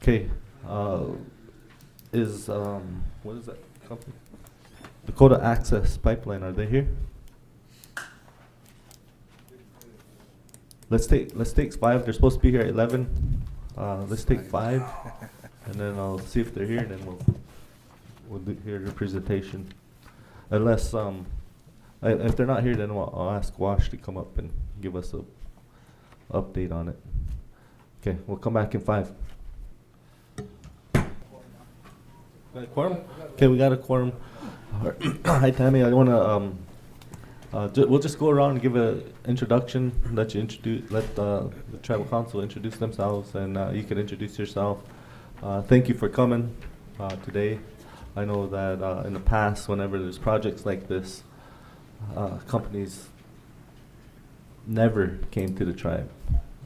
Okay, what is that company? Dakota Access Pipeline, are they here? Let's take 5. They're supposed to be here at 11. Let's take 5, and then I'll see if they're here, and then we'll hear their presentation. Unless if they're not here, then I'll ask Wash to come up and give us a update on it. Okay, we'll come back in 5. Got a quorum? Okay, we got a quorum. Hi, Tammy. I want to. We'll just go around and give an introduction. Let the tribal council introduce themselves, and you can introduce yourself. Thank you for coming today. I know that in the past, whenever there's projects like this, companies never came to the tribe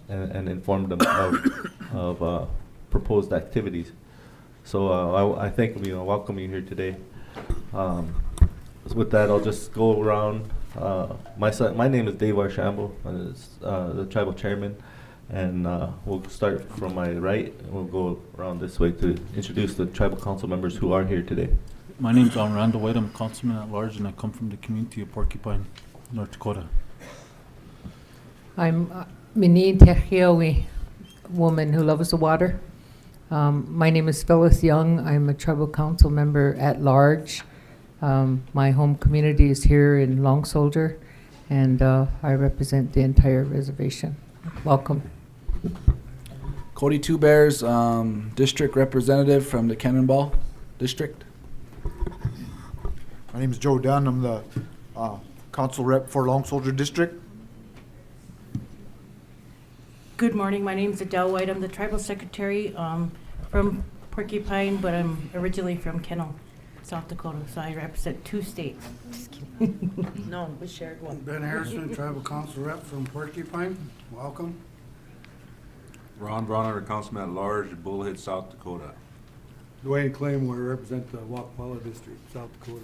and informed them of proposed activities. So I think welcome you here today. With that, I'll just go around. My name is Dave Archambault. I'm the tribal chairman, and we'll start from my right, and we'll go around this way to introduce the tribal council members who are here today. My name's John Randall White. I'm a councilman at large, and I come from the community of Porcupine, North Dakota. I'm Minnie Techiawi, woman who loves the water. My name is Phyllis Young. I'm a tribal council member at large. My home community is here in Long Soldier, and I represent the entire reservation. Welcome. Cody Two Bears, district representative from the Cannonball District. My name is Joe Dunn. I'm the council rep for Long Soldier District. Good morning. My name is Adele White. I'm the tribal secretary from Porcupine, but I'm originally from Kennel, South Dakota, so I represent 2 states. Just kidding. No, we shared one. Ben Harrison, tribal council rep from Porcupine. Welcome. Ron Bronner, councilman at large, Bullhead, South Dakota. Dwayne Claymore, represent the Wapala District, South Dakota.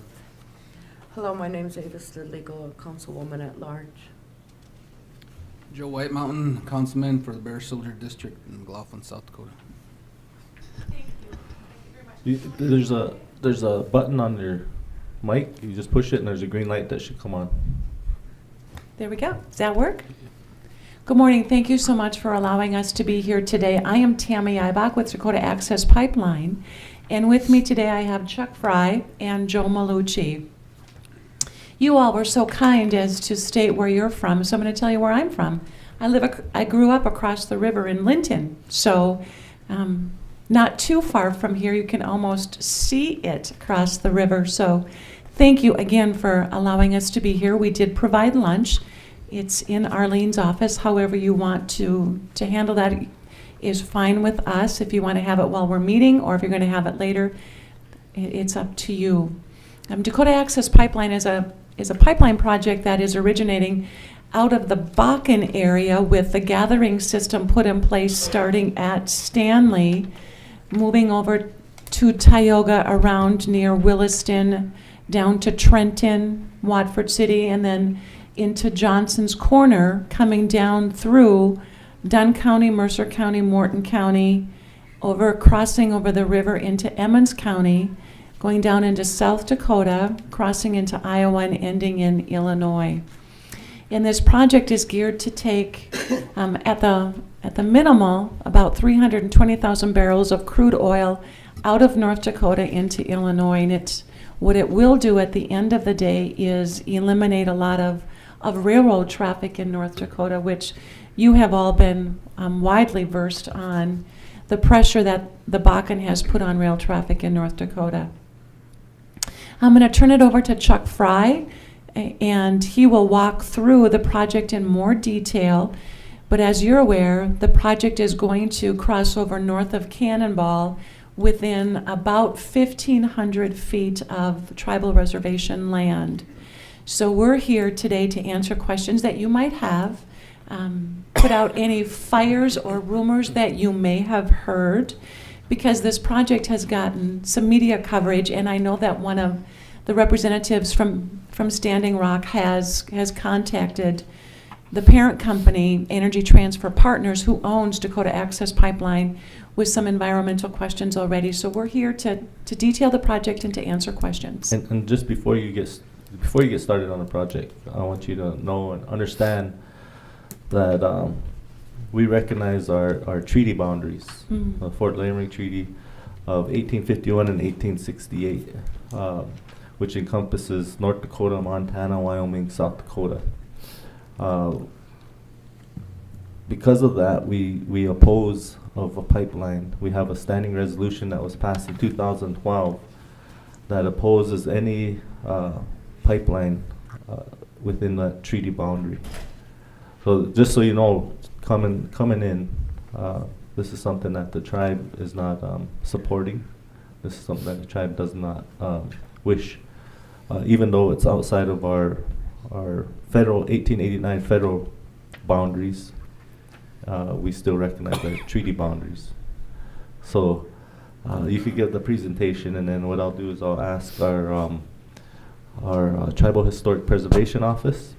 Hello, my name is Ava Studley, councilwoman at large. Joe White Mountain, councilman for the Bear Soldier District in McLaughlin, South Dakota. There's a button on your mic. You just push it, and there's a green light that should come on. There we go. Does that work? Good morning. Thank you so much for allowing us to be here today. I am Tammy Ibach with Dakota Access Pipeline, and with me today I have Chuck Fry and Joe Malucci. You all were so kind as to state where you're from, so I'm going to tell you where I'm from. I grew up across the river in Linton, so not too far from here. You can almost see it across the river. So thank you again for allowing us to be here. We did provide lunch. It's in Arlene's office. However you want to handle that is fine with us. If you want to have it while we're meeting or if you're going to have it later, it's up to you. Dakota Access Pipeline is a pipeline project that is originating out of the Bakken area with the gathering system put in place starting at Stanley, moving over to Tioga around near Williston, down to Trenton, Watford City, and then into Johnson's Corner, coming down through Dunn County, Mercer County, Morton County, crossing over the river into Emmons County, going down into South Dakota, crossing into Iowa, and ending in Illinois. And this project is geared to take, at the minimal, about 320,000 barrels of crude oil out of North Dakota into Illinois. And what it will do at the end of the day is eliminate a lot of railroad traffic in North Dakota, which you have all been widely versed on the pressure that the Bakken has put on rail traffic in North Dakota. I'm going to turn it over to Chuck Fry, and he will walk through the project in more detail. But as you're aware, the project is going to cross over north of Cannonball within about 1,500 feet of tribal reservation land. So we're here today to answer questions that you might have, put out any fires or rumors that you may have heard, because this project has gotten some media coverage, and I know that one of the representatives from Standing Rock has contacted the parent company, Energy Transfer Partners, who owns Dakota Access Pipeline, with some environmental questions already. So we're here to detail the project and to answer questions. And just before you get started on the project, I want you to know and understand that we recognize our treaty boundaries, the Fort Laramie Treaty of 1851 and 1868, which encompasses North Dakota, Montana, Wyoming, South Dakota. Because of that, we oppose of a pipeline. We have a standing resolution that was passed in 2012 that opposes any pipeline within that treaty boundary. So just so you know, coming in, this is something that the tribe is not supporting. This is something that the tribe does not wish, even though it's outside of our federal 1889 federal boundaries. We still recognize the treaty boundaries. So you could get the presentation, and then what I'll do is I'll ask our Tribal Historic Preservation Office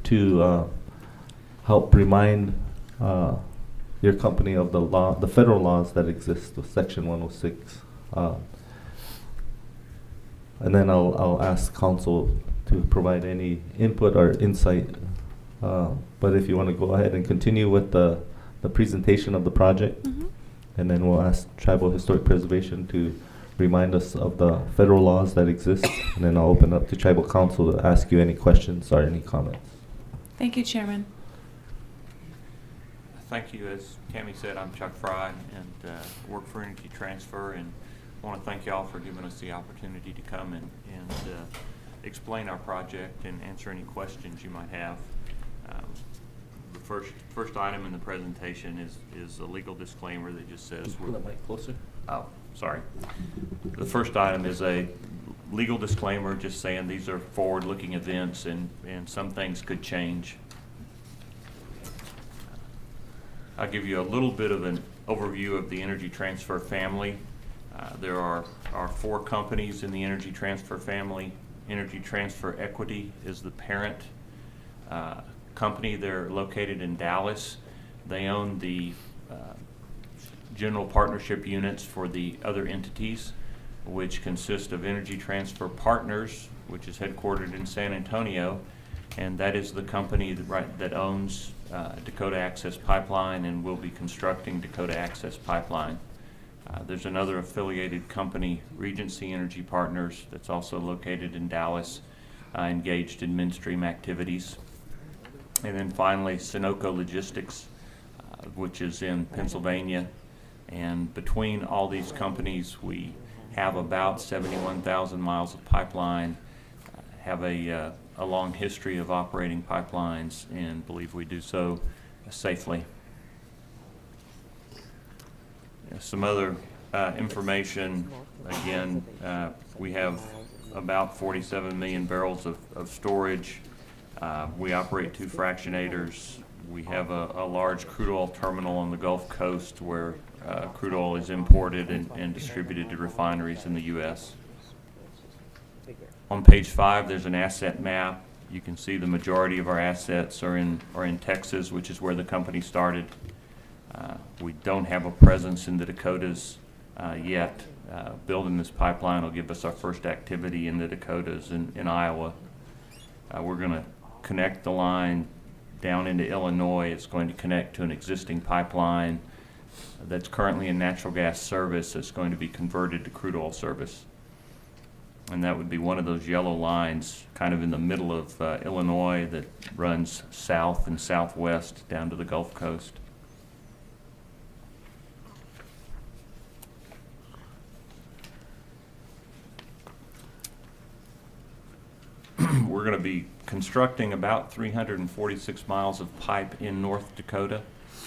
to help remind your company of the federal laws that exist with Section 106. And then I'll ask council to provide any input or insight. But if you want to go ahead and continue with the presentation of the project, and then we'll ask Tribal Historic Preservation to remind us of the federal laws that exist, and then I'll open up to Tribal Council to ask you any questions or any comments. Thank you, Chairman. Thank you. As Tammy said, I'm Chuck Fry and work for Energy Transfer, and I want to thank y'all for giving us the opportunity to come and explain our project and answer any questions you might have. The first item in the presentation is a legal disclaimer that just says Pull the mic closer. Oh, sorry. The first item is a legal disclaimer just saying these are forward-looking events and some things could change. I'll give you a little bit of an overview of the Energy Transfer family. There are 4 companies in the Energy Transfer family. Energy Transfer Equity is the parent company. They're located in Dallas. They own the general partnership units for the other entities, which consist of Energy Transfer Partners, which is headquartered in San Antonio, and that is the company that owns Dakota Access Pipeline and will be constructing Dakota Access Pipeline. There's another affiliated company, Regency Energy Partners, that's also located in Dallas, engaged in midstream activities. And then finally, Sunoco Logistics, which is in Pennsylvania. And between all these companies, we have about 71,000 miles of pipeline, have a long history of operating pipelines, and believe we do so safely. Some other information, again, we have about 47 million barrels of storage. We operate 2 fractionators. We have a large crude oil terminal on the Gulf Coast where crude oil is imported and distributed to refineries in the U.S. On page 5, there's an asset map. You can see the majority of our assets are in Texas, which is where the company started. We don't have a presence in the Dakotas yet. Building this pipeline will give us our first activity in the Dakotas in Iowa. We're going to connect the line down into Illinois. It's going to connect to an existing pipeline that's currently in natural gas service that's going to be converted to crude oil service. And that would be one of those yellow lines kind of in the middle of Illinois that runs south and southwest down to the Gulf Coast. We're going to be constructing about 346 miles of pipe in North Dakota.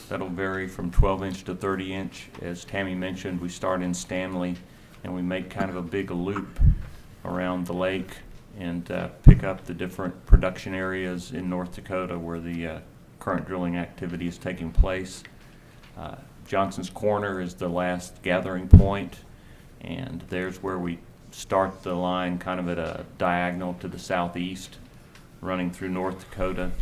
That'll vary from 12-inch to 30-inch. As Tammy mentioned, we start in Stanley and we make kind of a big loop around the lake and pick up the different production areas in North Dakota where the current drilling activity is taking place. Johnson's Corner is the last gathering point, and there's where we start the line kind of at a diagonal to the southeast, running through North Dakota.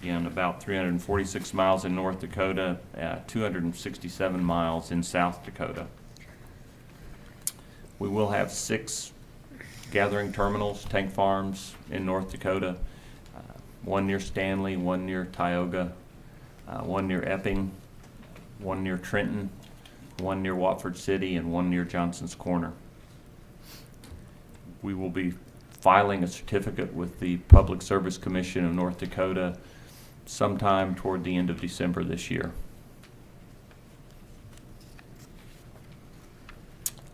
Again, about 346 miles in North Dakota, 267 miles in South Dakota. We will have 6 gathering terminals, tank farms in North Dakota, one near Stanley, one near Tioga, one near Epping, one near Trenton, one near Watford City, and one near Johnson's Corner. We will be filing a certificate with the Public Service Commission of North Dakota sometime toward the end of December this year.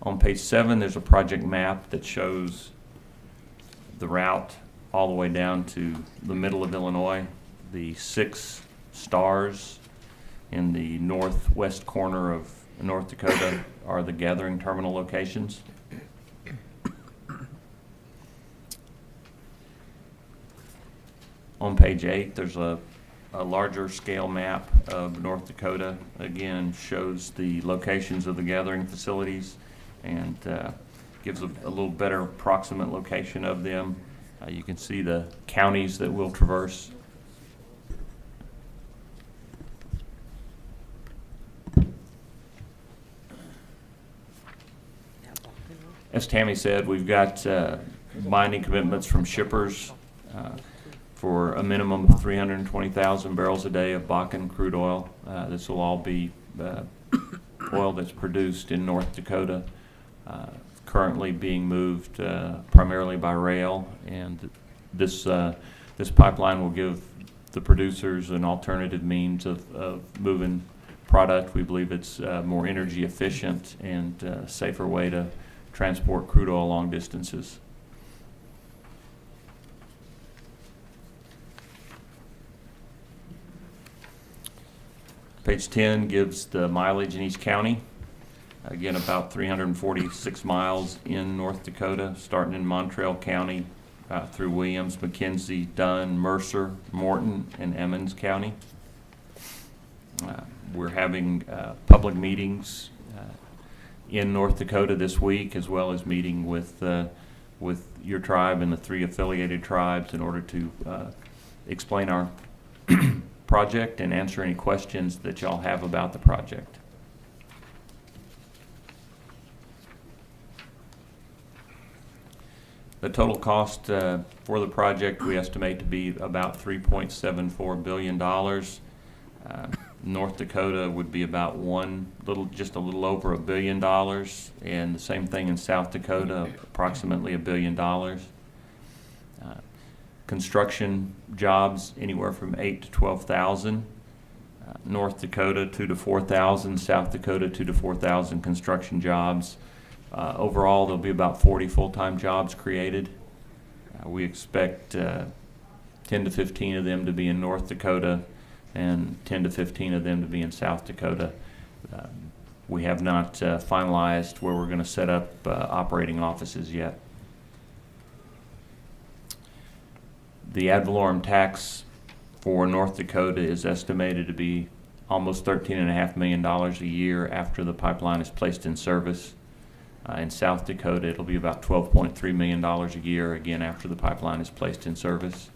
On page 7, there's a project map that shows the route all the way down to the middle of Illinois. The 6 stars in the northwest corner of North Dakota are the gathering terminal locations. On page 8, there's a larger scale map of North Dakota. Again, shows the locations of the gathering facilities and gives a little better approximate location of them. You can see the counties that we'll traverse. As Tammy said, we've got binding commitments from shippers for a minimum of 320,000 barrels a day of Bakken crude oil. This will all be oil that's produced in North Dakota, currently being moved primarily by rail, and this pipeline will give the producers an alternative means of moving product. We believe it's a more energy efficient and safer way to transport crude oil long distances. Page 10 gives the mileage in each county. Again, about 346 miles in North Dakota, starting in Montreal County through Williams, McKenzie, Dunn, Mercer, Morton, and Emmons County. We're having public meetings in North Dakota this week, as well as meeting with your tribe and the 3 affiliated tribes in order to explain our project and answer any questions that y'all have about the project. The total cost for the project we estimate to be about $3.74 billion. North Dakota would be about just a little over $1 billion, and the same thing in South Dakota, approximately $1 billion. Construction jobs anywhere from 8,000 to 12,000. North Dakota 2,000 to 4,000. South Dakota 2,000 to 4,000 construction jobs. Overall, there'll be about 40 full-time jobs created. We expect 10 to 15 of them to be in North Dakota and 10 to 15 of them to be in South Dakota. We have not finalized where we're going to set up operating offices yet. The ad valorem tax for North Dakota is estimated to be almost $13.5 million a year after the pipeline is placed in service. In South Dakota, it'll be about $12.3 million a year, again, after the pipeline is placed in service.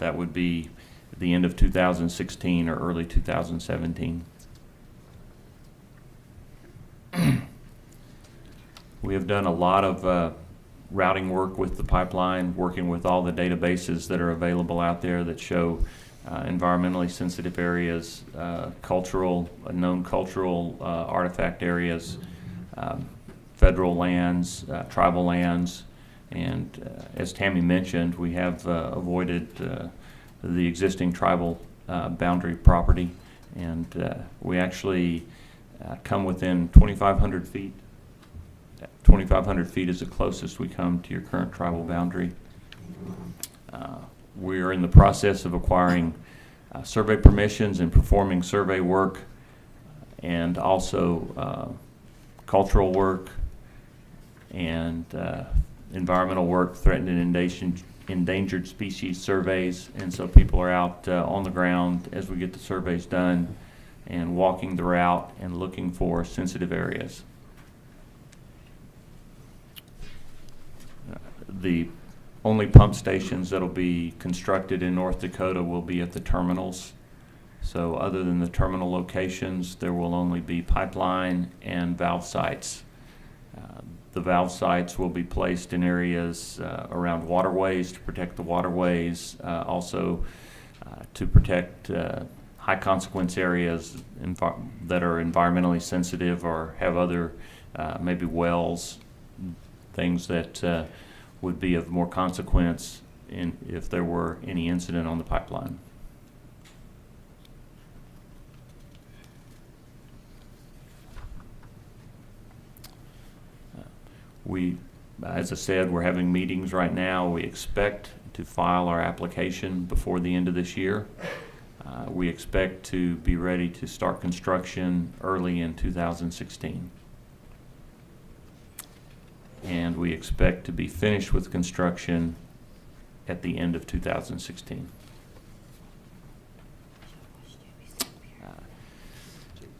That would be the end of 2016 or early 2017. We have done a lot of routing work with the pipeline, working with all the databases that are available out there that show environmentally sensitive areas, known cultural artifact areas, federal lands, tribal lands, and as Tammy mentioned, we have avoided the existing tribal boundary property, and we actually come within 2,500 feet. 2,500 feet is the closest we come to your current tribal boundary. We are in the process of acquiring survey permissions and performing survey work, and also cultural work and environmental work, threatened and endangered species surveys. And so people are out on the ground as we get the surveys done and walking the route and looking for sensitive areas. only pump stations that'll be constructed in North Dakota will be at the terminals. So other than the terminal locations, there will only be pipeline and valve sites. The valve sites will be placed in areas around waterways to protect the waterways, also to protect high consequence areas that are environmentally sensitive or have other maybe wells, things that would be of more consequence if there were any incident on the pipeline. As I said, we're having meetings right now. We expect to file our application before the end of this year. We expect to be ready to start construction early in 2016. And we expect to be finished with construction at the end of 2016.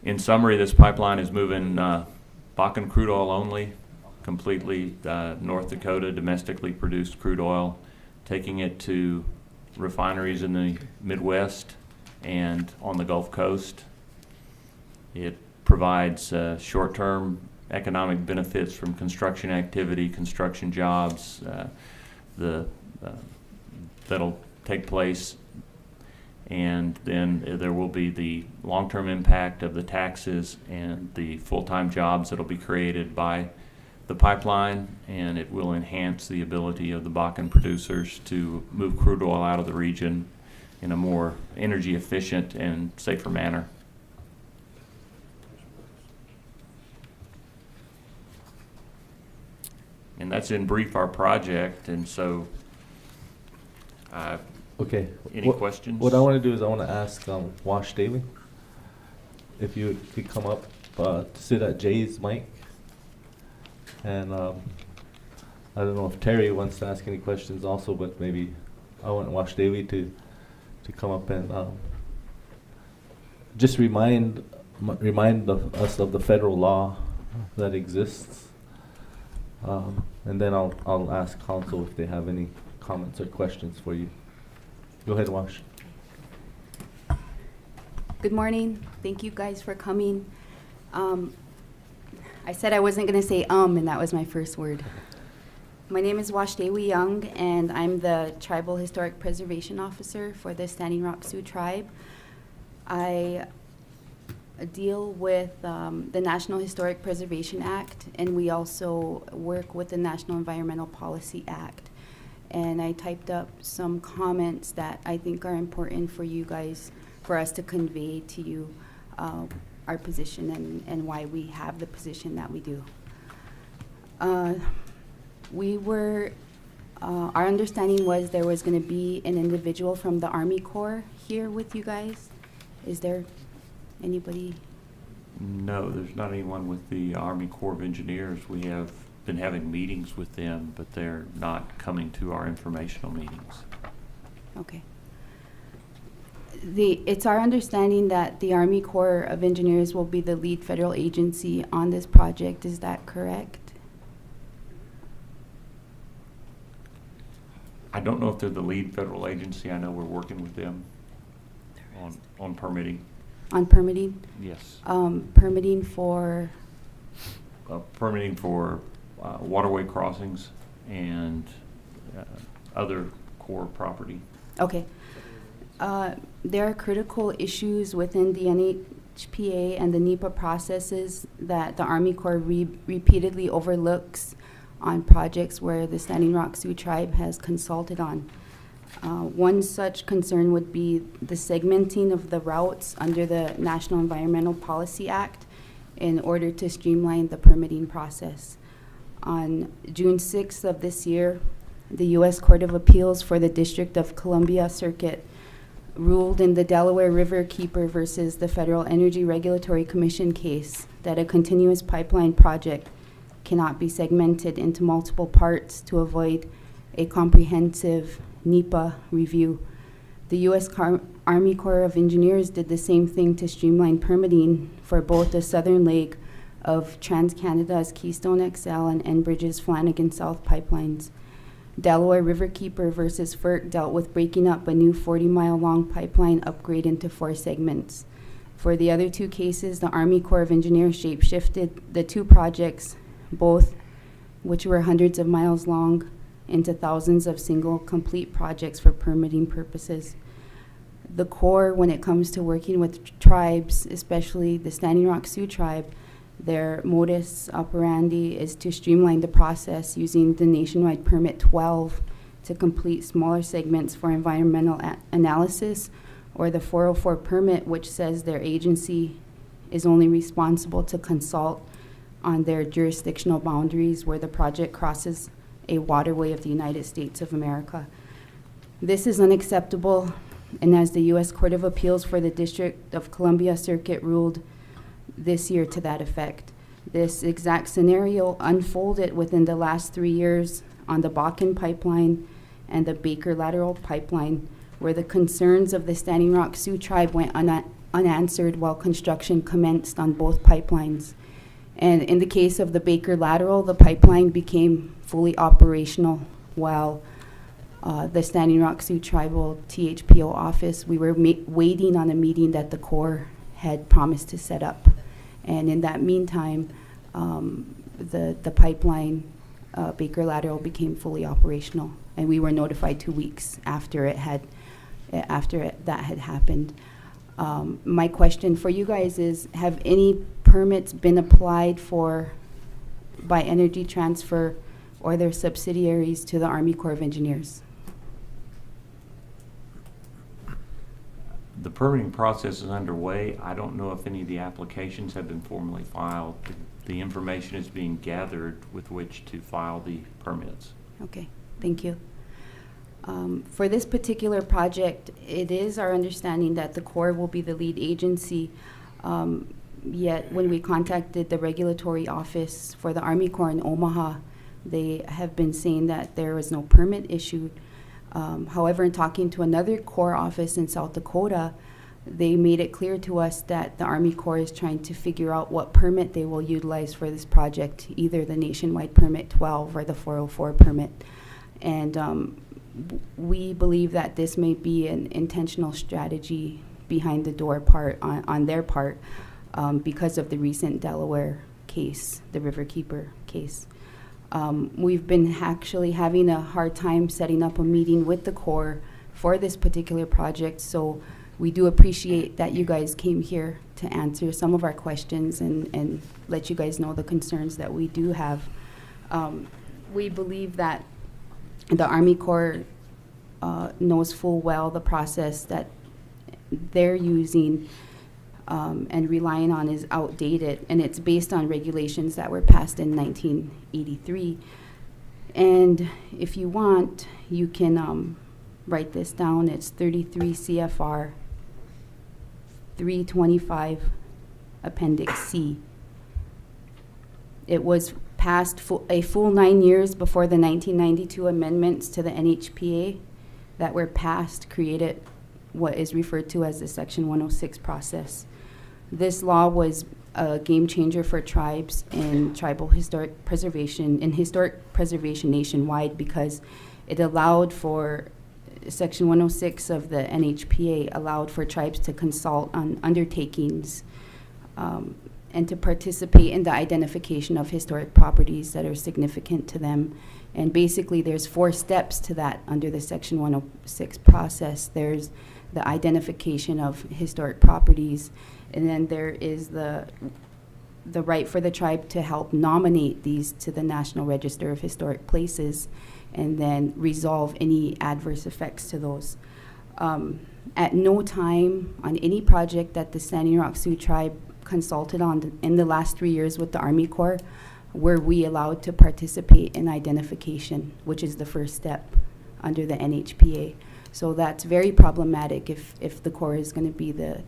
In summary, this pipeline is moving Bakken crude oil only, completely North Dakota domestically produced crude oil, taking it to refineries in the Midwest and on the Gulf Coast. It provides short-term economic benefits from construction activity, construction jobs that'll take place, and then there will be the long-term impact of the taxes and the full-time jobs that'll be created by the pipeline, and it will enhance the ability of the Bakken producers to move crude oil out of the region in a more energy efficient and safer manner. And that's in brief our project, and so Okay. Any questions? What I want to do is I want to ask Wash Daly if you could come up to sit at Jay's mic. And I don't know if Terry wants to ask any questions also, but maybe I want Wash Daly to come up and just remind us of the federal law that exists. And then I'll ask council if they have any comments or questions for you. Go ahead, Wash. Good morning. Thank you guys for coming. I said I wasn't going to say and that was my first word. My name is Washdewi Young, and I'm the Tribal Historic Preservation Officer for the Standing Rock Sioux Tribe. I deal with the National Historic Preservation Act, and we also work with the National Environmental Policy Act. And I typed up some comments that I think are important for you guys, for us to convey to you our position and why we have the position that we do. Our understanding was there was going to be an individual from the Army Corps here with you guys. Is there anybody? No, there's not anyone with the Army Corps of Engineers. We have been having meetings with them, but they're not coming to our informational meetings. Okay. It's our understanding that the Army Corps of Engineers will be the lead federal agency on this project. Is that correct? I don't know if they're the lead federal agency. I know we're working with them on permitting. On permitting? Yes. Permitting for? Permitting for waterway crossings and other Corps property. Okay. There are critical issues within the NHPA and the NEPA processes that the Army Corps repeatedly overlooks on projects where the Standing Rock Sioux Tribe has consulted on. One such concern would be the segmenting of the routes under the National Environmental Policy Act in order to streamline the permitting process. On June 6th of this year, the U.S. Court of Appeals for the District of Columbia Circuit ruled in the Delaware River Keeper versus the Federal Energy Regulatory Commission case that a continuous pipeline project cannot be segmented into multiple parts to avoid a comprehensive NEPA review. The U.S. Army Corps of Engineers did the same thing to streamline permitting for both the southern leg of TransCanada's Keystone XL and Enbridge's Flanagan South pipelines. Delaware Riverkeeper versus FERC dealt with breaking up a new 40-mile-long pipeline upgrade into 4 segments. For the other 2 cases, the Army Corps of Engineers shape-shifted the 2 projects, both which were hundreds of miles long, into thousands of single complete projects for permitting purposes. The Corps, when it comes to working with tribes, especially the Standing Rock Sioux tribe, their modus operandi is to streamline the process using the nationwide permit 12 to complete smaller segments for environmental analysis, or the 404 permit, which says their agency is only responsible to consult on their jurisdictional boundaries where the project crosses a waterway of the United States of America. This is unacceptable, and as the U.S. Court of Appeals for the District of Columbia Circuit ruled this year to that effect, this exact scenario unfolded within the last 3 years on the Bakken Pipeline and the Baker Lateral Pipeline, where the concerns of the Standing Rock Sioux tribe went unanswered while construction commenced on both pipelines. And in the case of the Baker Lateral, the pipeline became fully operational while the Standing Rock Sioux Tribal THPO office, we were waiting on a meeting that the Corps had promised to set up. And in that meantime, the pipeline, Baker Lateral, became fully operational, and we were notified 2 weeks after that had happened. My question for you guys is, have any permits been applied for by Energy Transfer or their subsidiaries to the Army Corps of Engineers? The permitting process is underway. I don't know if any of the applications have been formally filed. The information is being gathered with which to file the permits. Okay, thank you. For this particular project, it is our understanding that the Corps will be the lead agency. Yet when we contacted the regulatory office for the Army Corps in Omaha, they have been saying that there was no permit issued. However, in talking to another Corps office in South Dakota, they made it clear to us that the Army Corps is trying to figure out what permit they will utilize for this project, either the nationwide permit 12 or the 404 permit. And we believe that this may be an intentional strategy behind the door part on their part because of the recent Delaware case, the Riverkeeper case. We've been actually having a hard time setting up a meeting with the Corps for this particular project, so we do appreciate that you guys came here to answer some of our questions and let you guys know the concerns that we do have. We believe that the Army Corps knows full well the process that they're using and relying on is outdated, and it's based on regulations that were passed in 1983. And if you want, you can write this down. It's 33 CFR 325 Appendix C. It was passed a full 9 years before the 1992 amendments to the NHPA that were passed created what is referred to as the Section 106 process. This law was a game changer for tribes and tribal historic preservation nationwide because it allowed for Section 106 of the NHPA allowed for tribes to consult on undertakings and to participate in the identification of historic properties that are significant to them. And basically there's 4 steps to that under the Section 106 process. There's the identification of historic properties, and then there is the right for the tribe to help nominate these to the National Register of Historic Places and then resolve any adverse effects to those. At no time on any project that the Standing Rock Sioux tribe consulted on in the last 3 years with the Army Corps were we allowed to participate in identification, which is the first step under the NHPA. So that's very problematic if the Corps is going to be the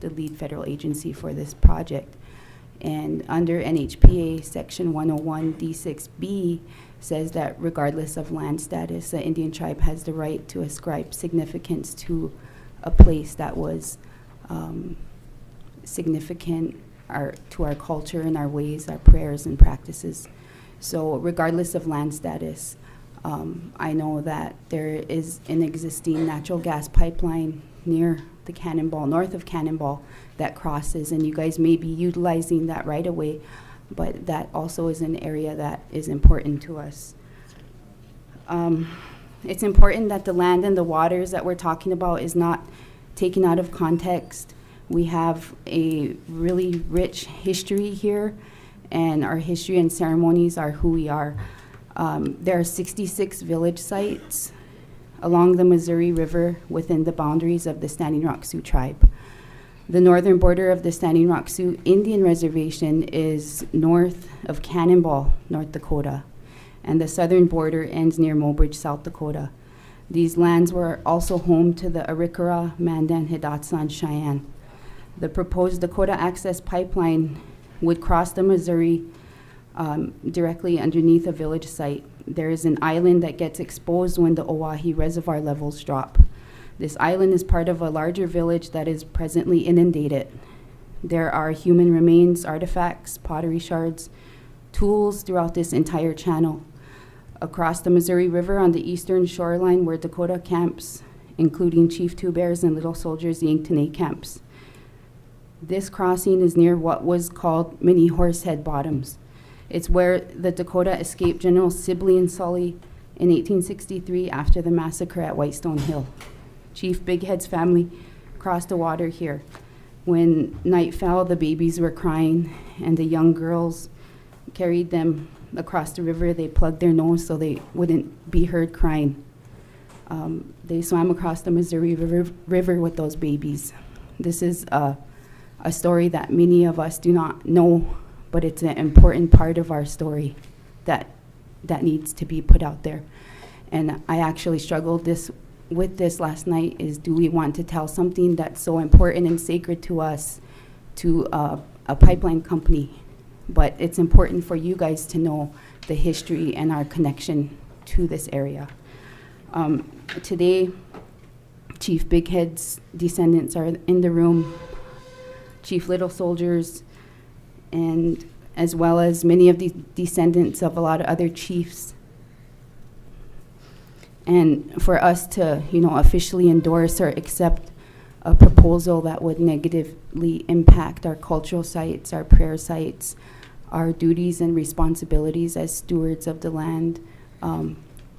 lead federal agency for this project. And under NHPA, Section 101 D6B says that regardless of land status, the Indian tribe has the right to ascribe significance to a place that was significant to our culture and our ways, our prayers and practices. So regardless of land status, I know that there is an existing natural gas pipeline near the Cannonball, north of Cannonball, that crosses, and you guys may be utilizing that right away, but that also is an area that is important to us. It's important that the land and the waters that we're talking about is not taken out of context. We have a really rich history here, and our history and ceremonies are who we are. There are 66 village sites along the Missouri River within the boundaries of the Standing Rock Sioux tribe. The northern border of the Standing Rock Sioux Indian Reservation is north of Cannonball, North Dakota, and the southern border ends near Mobridge, South Dakota. These lands were also home to the Arikara, Mandan, Hidatsa, and Cheyenne. The proposed Dakota Access Pipeline would cross the Missouri directly underneath a village site. There is an island that gets exposed when the Oahe Reservoir levels drop. This island is part of a larger village that is presently inundated. There are human remains, artifacts, pottery shards, tools throughout this entire channel. Across the Missouri River on the eastern shoreline were Dakota camps, including Chief Two Bears and Little Soldiers Yanktonay camps. This crossing is near what was called Mini Horsehead Bottoms. It's where the Dakota escaped General Sibley and Sully in 1863 after the massacre at Whitestone Hill. Chief Bighead's family crossed the water here. When night fell, the babies were crying, and the young girls carried them across the river. They plugged their nose so they wouldn't be heard crying. They swam across the Missouri River with those babies. This is a story that many of us do not know, but it's an important part of our story that needs to be put out there. And I actually struggled with this last night, is do we want to tell something that's so important and sacred to us to a pipeline company? But it's important for you guys to know the history and our connection to this area. Today, Chief Bighead's descendants are in the room, Chief Little Soldiers, and as well as many of the descendants of a lot of other chiefs. And for us to, officially endorse or accept a proposal that would negatively impact our cultural sites, our prayer sites, our duties and responsibilities as stewards of the land,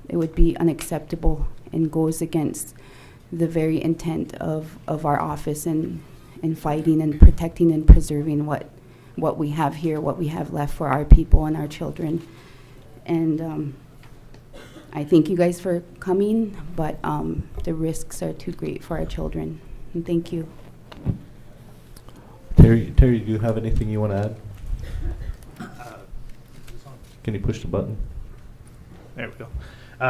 it would be unacceptable and goes against the very intent of our office in fighting and protecting and preserving what we have here, what we have left for our people and our children. And I thank you guys for coming, but the risks are too great for our children. And thank you. Terry, do you have anything you want to add? Can you push the button? There we go.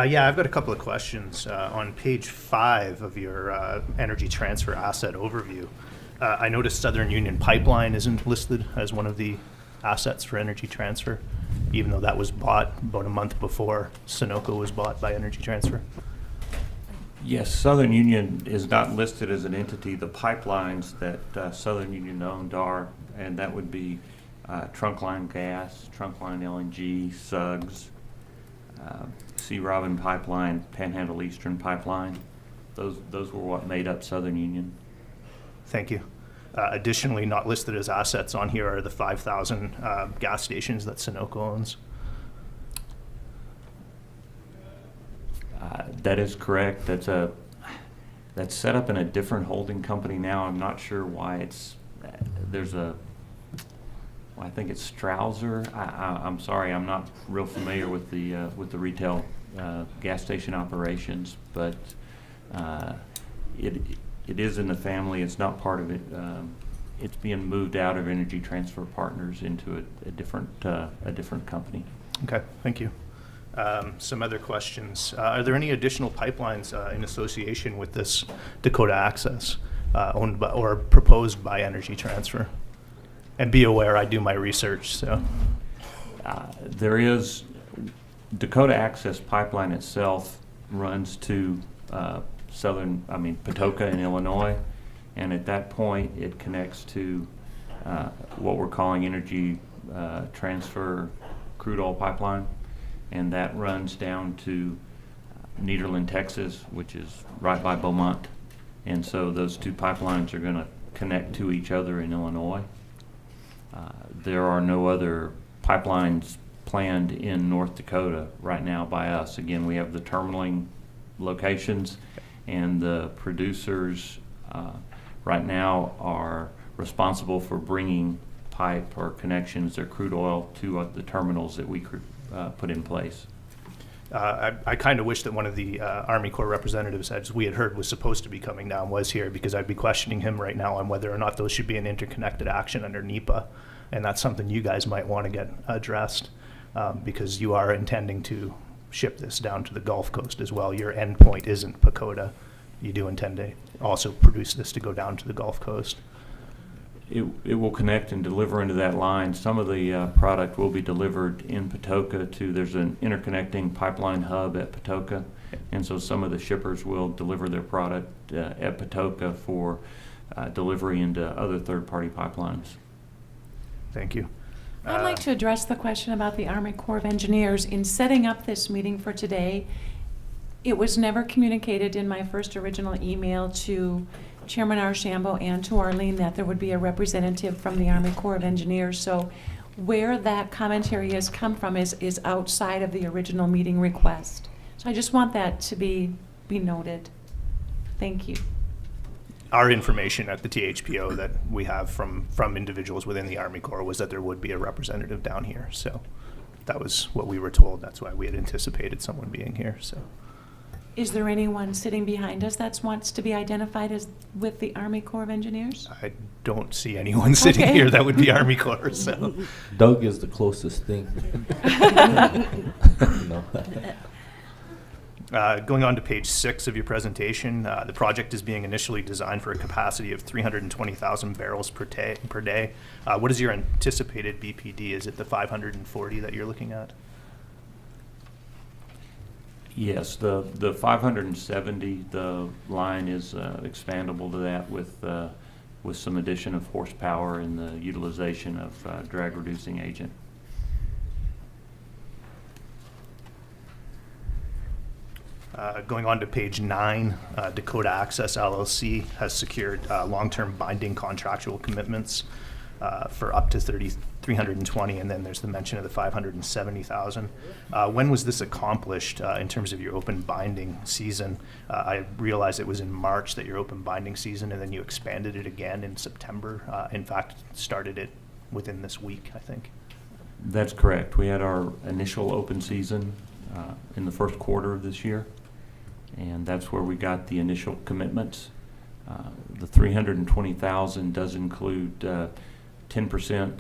Yeah, I've got a couple of questions. On page 5 of your energy transfer asset overview, I noticed Southern Union Pipeline isn't listed as one of the assets for energy transfer, even though that was bought about a month before Sunoco was bought by Energy Transfer. Yes, Southern Union is not listed as an entity. The pipelines that Southern Union owned are, and that would be Trunkline Gas, Trunkline LNG, Suggs, Sea Robin Pipeline, Panhandle Eastern Pipeline. Those were what made up Southern Union. Thank you. Additionally, not listed as assets on here are the 5,000 gas stations that Sunoco owns. That is correct. That's set up in a different holding company now. I'm not sure why it's I think it's Strausser. I'm sorry, I'm not real familiar with the retail gas station operations, but it is in the family. It's not part of it. It's being moved out of Energy Transfer Partners into a different company. Okay, thank you. Some other questions. Are there any additional pipelines in association with this Dakota Access owned by or proposed by Energy Transfer? And be aware, I do my research, so. There is, Dakota Access Pipeline itself runs to Patoka in Illinois, and at that point it connects to what we're calling Energy Transfer Crude Oil Pipeline. and that runs down to Nederland, Texas, which is right by Beaumont. And so those two pipelines are going to connect to each other in Illinois. There are no other pipelines planned in North Dakota right now by us. Again, we have the terminaling locations, and the producers right now are responsible for bringing pipe or connections or crude oil to the terminals that we put in place. I kind of wish that one of the Army Corps representatives, as we had heard was supposed to be coming down, was here, because I'd be questioning him right now on whether or not those should be an interconnected action under NEPA. And that's something you guys might want to get addressed, because you are intending to ship this down to the Gulf Coast as well. Your end point isn't Dakota. You do intend to also produce this to go down to the Gulf Coast. It will connect and deliver into that line. Some of the product will be delivered in Patoka there's an interconnecting pipeline hub at Patoka, and so some of the shippers will deliver their product at Patoka for delivery into other third-party pipelines. Thank you. I'd like to address the question about the Army Corps of Engineers. In setting up this meeting for today, it was never communicated in my first original email to Chairman Archambault and to Arlene that there would be a representative from the Army Corps of Engineers. So where that commentary has come from is outside of the original meeting request. So I just want that to be noted. Thank you. Our information at the THPO that we have from individuals within the Army Corps was that there would be a representative down here. So that was what we were told. That's why we had anticipated someone being here. So. Is there anyone sitting behind us that wants to be identified as with the Army Corps of Engineers? I don't see anyone sitting Okay. here that would be Army Corps. So. Doug is the closest thing. No. Going on to page 6 of your presentation, the project is being initially designed for a capacity of 320,000 barrels per day. What is your anticipated BPD? Is it the 540 that you're looking at? Yes, the 570, the line is expandable to that with some addition of horsepower and the utilization of drag reducing agent. Going on to page 9, Dakota Access LLC has secured long-term binding contractual commitments for up to 320, and then there's the mention of the 570,000. When was this accomplished in terms of your open binding season? I realized it was in March that your open binding season, and then you expanded it again in September. In fact, started it within this week, I think. That's correct. We had our initial open season in the first quarter of this year, and that's where we got the initial commitments. The 320,000 does include 10%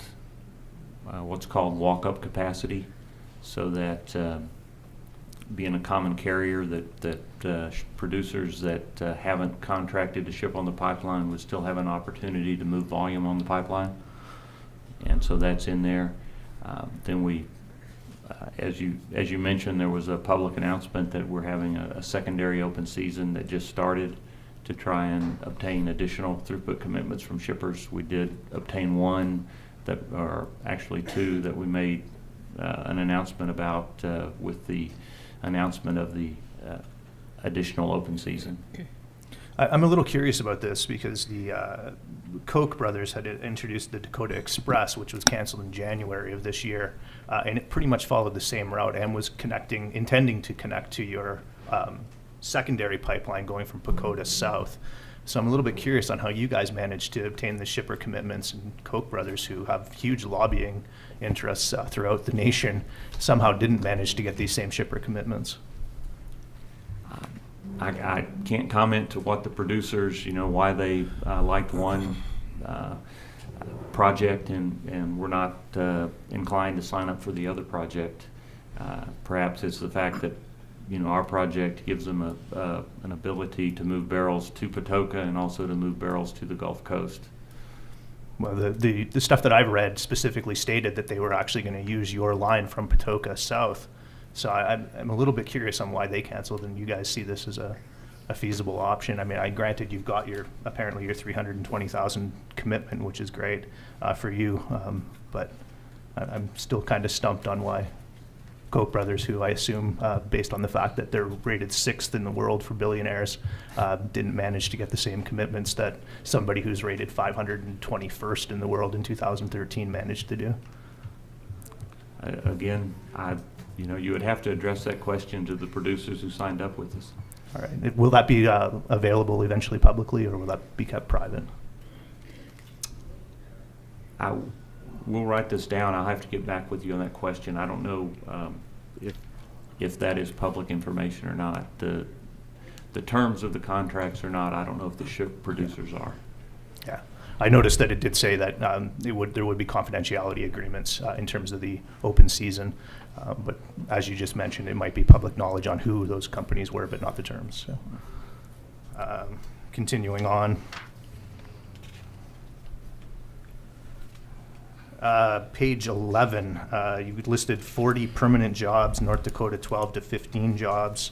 what's called walk-up capacity, so that being a common carrier, that producers that haven't contracted to ship on the pipeline would still have an opportunity to move volume on the pipeline, and so that's in there. Then we, as you mentioned, there was a public announcement that we're having a secondary open season that just started to try and obtain additional throughput commitments from shippers. We did obtain one, or actually two, that we made an announcement about with the announcement of the additional open season. I'm a little curious about this because the Koch brothers had introduced the Dakota Express, which was canceled in January of this year, and it pretty much followed the same route and was intending to connect to your secondary pipeline going from Dakota south. So I'm a little bit curious on how you guys managed to obtain the shipper commitments, and Koch brothers, who have huge lobbying interests throughout the nation, somehow didn't manage to get these same shipper commitments. I can't comment to what the producers, why they liked one project and were not inclined to sign up for the other project. Perhaps it's the fact that our project gives them an ability to move barrels to Patoka and also to move barrels to the Gulf Coast. Well, the stuff that I've read specifically stated that they were actually going to use your line from Patoka south. So I'm a little bit curious on why they canceled, and you guys see this as a feasible option. I mean, granted, you've got apparently your 320,000 commitment, which is great for you, but I'm still kind of stumped on why. Koch brothers, who I assume, based on the fact that they're rated 6th in the world for billionaires, didn't manage to get the same commitments that somebody who's rated 521st in the world in 2013 managed to do? Again, you would have to address that question to the producers who signed up with us. All right. Will that be available eventually publicly, or will that be kept private? We'll write this down. I'll have to get back with you on that question. I don't know if that is public information or not. The terms of the contracts are not. I don't know if the ship producers are. Yeah. I noticed that it did say that there would be confidentiality agreements in terms of the open season, but as you just mentioned, it might be public knowledge on who those companies were, but not the terms. So, continuing on. Page 11, you listed 40 permanent jobs, North Dakota 12 to 15 jobs.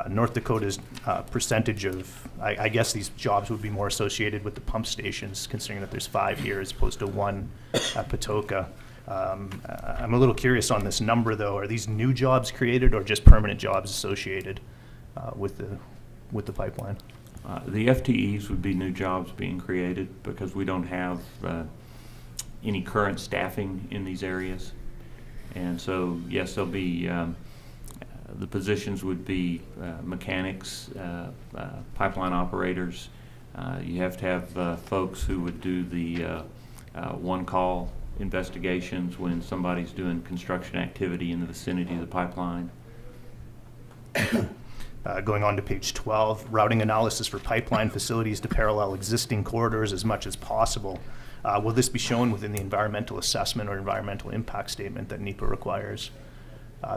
North Dakota's percentage of, I guess these jobs would be more associated with the pump stations, considering that there's 5 here as opposed to 1 at Patoka. I'm a little curious on this number, though. Are these new jobs created or just permanent jobs associated with the pipeline? The FTEs would be new jobs being created because we don't have any current staffing in these areas. And so, yes, there'll be, the positions would be mechanics, pipeline operators. You have to have folks who would do the one-call investigations when somebody's doing construction activity in the vicinity of the pipeline. Going on to page 12, routing analysis for pipeline facilities to parallel existing corridors as much as possible. Will this be shown within the environmental assessment or environmental impact statement that NEPA requires?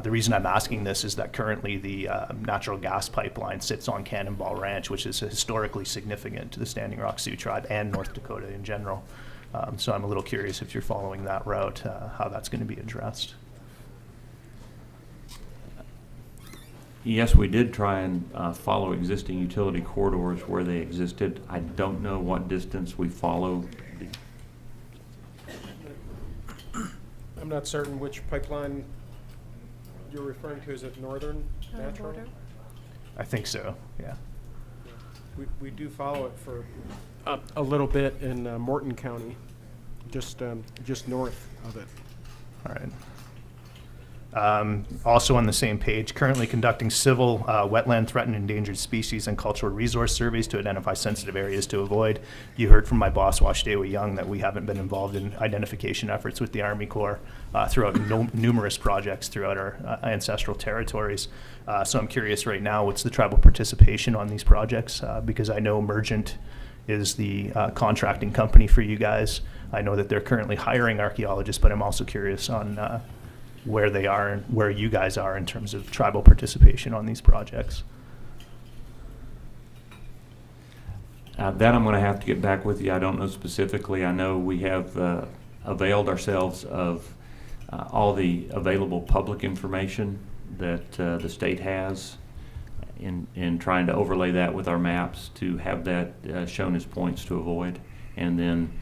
The reason I'm asking this is that currently the natural gas pipeline sits on Cannonball Ranch, which is historically significant to the Standing Rock Sioux tribe and North Dakota in general. So I'm a little curious if you're following that route, how that's going to be addressed. Yes, we did try and follow existing utility corridors where they existed. I don't know what distance we follow. I'm not certain which pipeline you're referring to. Is it Northern Natural? I think so, yeah. We do follow it for a little bit in Morton County, just north of it. All right. Also on the same page, currently conducting civil wetland threatened endangered species and cultural resource surveys to identify sensitive areas to avoid. You heard from my boss, Washdawa Young, that we haven't been involved in identification efforts with the Army Corps throughout numerous projects throughout our ancestral territories. So I'm curious right now, what's the tribal participation on these projects? Because I know Emergent is the contracting company for you guys. I know that they're currently hiring archaeologists, but I'm also curious on where they are and where you guys are in terms of tribal participation on these projects. That I'm going to have to get back with you. I don't know specifically. I know we have availed ourselves of all the available public information that the state has in trying to overlay that with our maps to have that shown as points to avoid. And then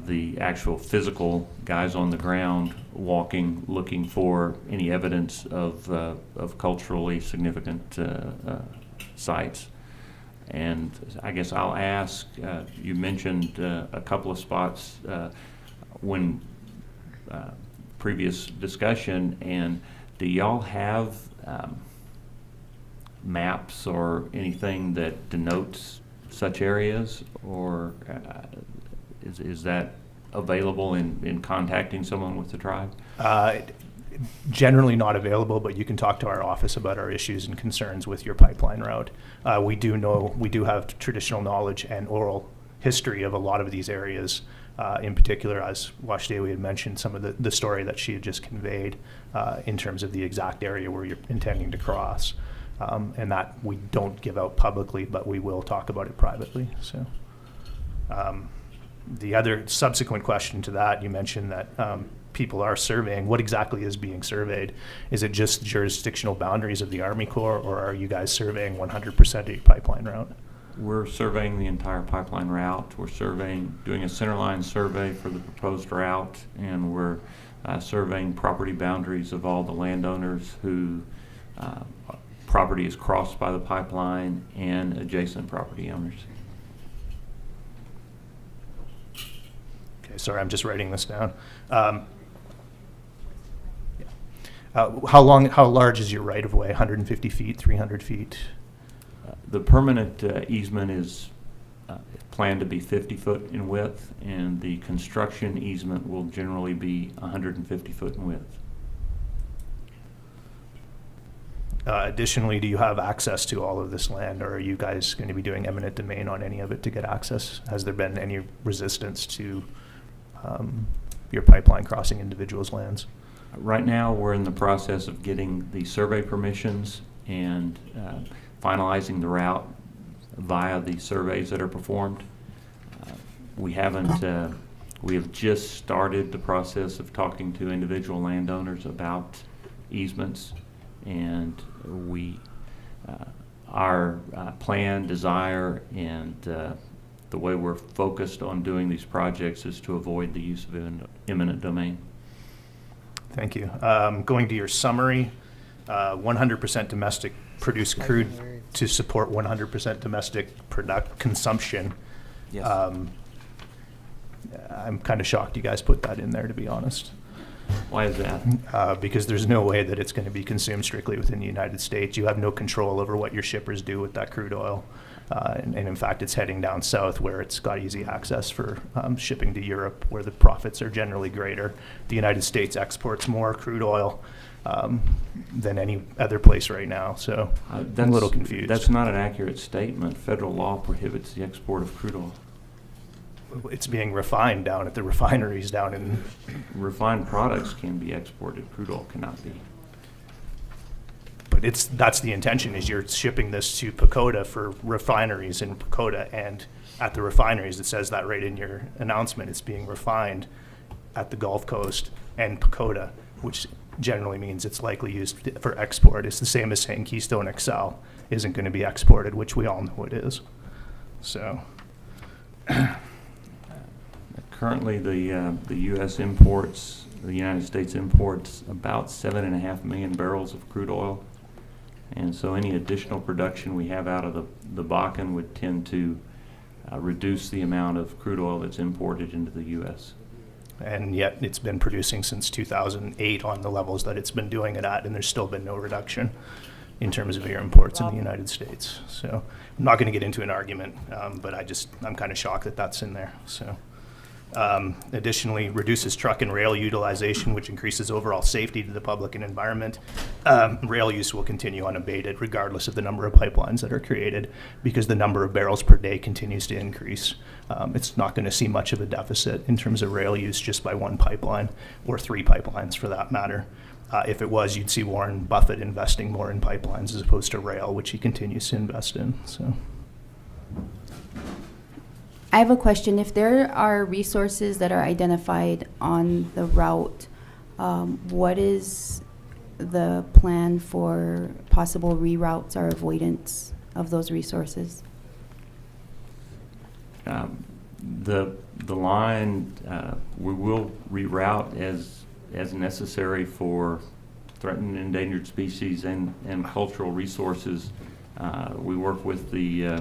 the actual physical guys on the ground walking, looking for any evidence of culturally significant sites. And I guess I'll ask, you mentioned a couple of spots when previous discussion, and do y'all have maps or anything that denotes such areas, or is that available in contacting someone with the tribe? Generally not available, but you can talk to our office about our issues and concerns with your pipeline route. We do have traditional knowledge and oral history of a lot of these areas. In particular, as Washdawa had mentioned, some of the story that she had just conveyed in terms of the exact area where you're intending to cross. And that we don't give out publicly, but we will talk about it privately. So. The other subsequent question to that, you mentioned that people are surveying. What exactly is being surveyed? Is it just jurisdictional boundaries of the Army Corps, or are you guys surveying 100% of your pipeline route? We're surveying the entire pipeline route. We're doing a centerline survey for the proposed route, and we're surveying property boundaries of all the landowners who property is crossed by the pipeline and adjacent property owners. Okay, sorry, I'm just writing this down. How large is your right-of-way? 150 feet, 300 feet? The permanent easement is planned to be 50 foot in width, and the construction easement will generally be 150 foot in width. Additionally, do you have access to all of this land, or are you guys going to be doing eminent domain on any of it to get access? Has there been any resistance to your pipeline crossing individuals' lands? Right now, we're in the process of getting the survey permissions and finalizing the route via the surveys that are performed. We have just started the process of talking to individual landowners about easements, and our plan, desire, and the way we're focused on doing these projects is to avoid the use of eminent domain. Thank you. Going to your summary, 100% domestic produced crude to support 100% domestic consumption. Yes. I'm kind of shocked you guys put that in there, to be honest. Why is that? Because there's no way that it's going to be consumed strictly within the United States. You have no control over what your shippers do with that crude oil. And in fact, it's heading down south where it's got easy access for shipping to Europe, where the profits are generally greater. The United States exports more crude oil than any other place right now. So I'm a little confused. That's not an accurate statement. Federal law prohibits the export of crude oil. It's being refined down at the refineries down in... Refined products can be exported. Crude oil cannot be. But that's the intention, is you're shipping this to Dakota for refineries in Dakota, and at the refineries, it says that right in your announcement, it's being refined at the Gulf Coast and Dakota, which generally means it's likely used for export. It's the same as saying Keystone XL isn't going to be exported, which we all know it is. So... Currently, the U.S. imports, the United States imports about 7.5 million barrels of crude oil, and so any additional production we have out of the Bakken would tend to reduce the amount of crude oil that's imported into the U.S. And yet it's been producing since 2008 on the levels that it's been doing it at, and there's still been no reduction in terms of your imports in the United States. So I'm not going to get into an argument, but I'm kind of shocked that that's in there. So. Additionally, reduces truck and rail utilization, which increases overall safety to the public and environment. Rail use will continue unabated regardless of the number of pipelines that are created, because the number of barrels per day continues to increase. It's not going to see much of a deficit in terms of rail use just by one pipeline, or 3 pipelines for that matter. If it was, you'd see Warren Buffett investing more in pipelines as opposed to rail, which he continues to invest in. So. I have a question. If there are resources that are identified on the route, what is the plan for possible reroutes or avoidance of those resources? The line, we will reroute as necessary for threatened and endangered species and cultural resources. We work with the